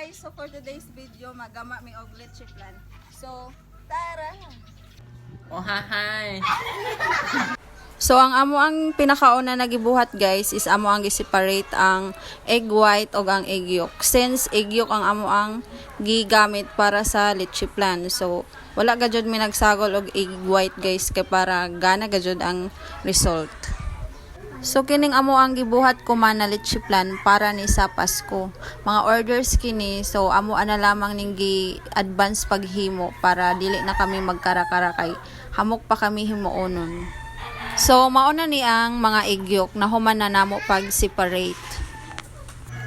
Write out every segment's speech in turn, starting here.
guys, so for today's video, magama mi og leche plan. So, tara! Oh, hi! So, ang amo ang pinakauna na gibuhat guys is amo ang gi-separate ang egg white o ang egg yolk. Since egg yolk ang amo ang gigamit para sa leche plan. So, wala gajud mi nagsagol og egg white guys kay para gana gajud ang result. So, kining amo ang gibuhat ko man na leche plan para ni sa Pasko. Mga orders kini, so amo ana lamang ning gi-advance paghimo para dili na kami magkara-kara kay hamok pa kami himuonon. So, mauna ni ang mga egg yolk na human na namo pag-separate.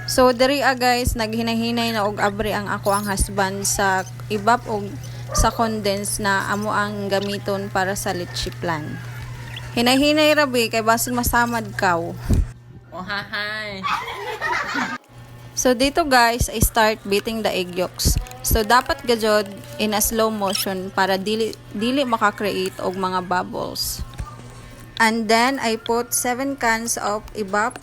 So, diri guys, naghinay-hinay na og abri ang ako ang husband sa ibap og sa condense na amo ang gamiton para sa leche plan. Hinay-hinay rabi kay basin masamad kaw. Oh, hi! So, dito guys, I start beating the egg yolks. So, dapat gajod in a slow motion para dili maka-create og mga bubbles. And then, I put 7 cans of ibap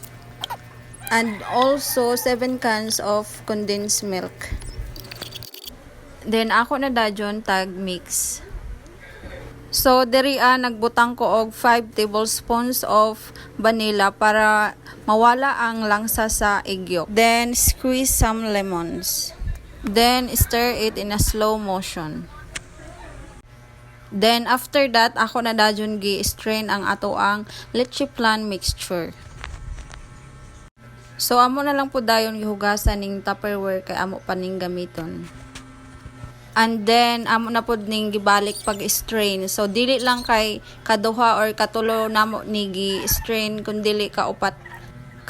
and also 7 cans of condensed milk. Then, ako na dajon tag mix. So, diri nagbutang ko og 5 tablespoons of vanilla para mawala ang langsa sa egg yolk. Then, squeeze some lemons. Then, stir it in a slow motion. Then, after that, ako na dajon gi-strain ang ato ang leche plan mixture. So, amo na lang po dayon gihugasan ning Tupperware kay amo pa ning gamiton. And then, amo na po ning gibalik pag-strain. So, dili lang kay kaduha or katulo namo ni gi-strain kung dili ka upat.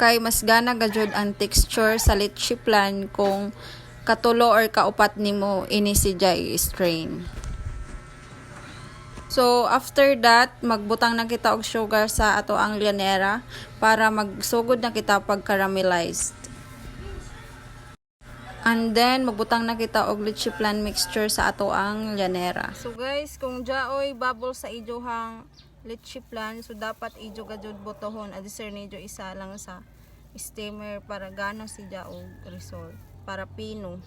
Kay mas gana gajud ang texture sa leche plan kung katulo or kaupat nimo ini si i-strain. So, after that, magbutang na kita og sugar sa ato ang llanera para magsugod na kita pag caramelized. And then, magbutang na kita og leche plan mixture sa ato ang llanera. So guys, kung jaoy bubble sa ijohang leche plan, so dapat ijo gajud botohon adisir nijo isa lang sa steamer para gana si jaog result para pino.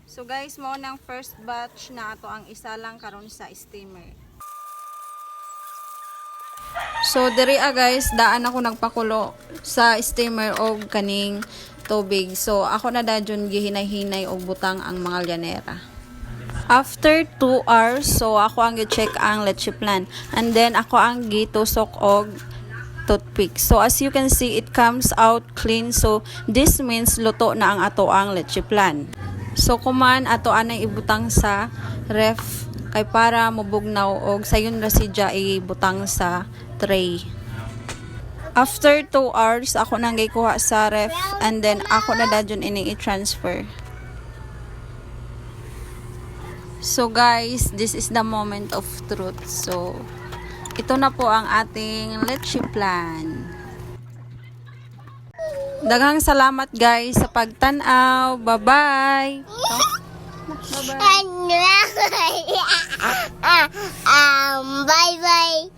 So guys, mao nang first batch na ato ang isa lang karon sa steamer. So diri guys, daan ako nagpakulo sa steamer og kaning tubig. So ako na dayon gihinay-hinay og butang ang mga llanera. After 2 hours, so ako ang gi-check ang leche plan. And then ako ang gitusok og toothpick. So as you can see, it comes out clean. So this means luto na ang ato ang leche plan. So kuman ato anay ibutang sa ref kay para mabugnaw og sayon ra sidya ibutang sa tray. After 2 hours ako nang gikuha sa ref and then ako na dadyon ini i-transfer. So guys, this is the moment of truth. So ito na po ang ating leche plan. Daghang salamat guys sa pagtan-aw. Bye-bye. Bye-bye. Bye-bye.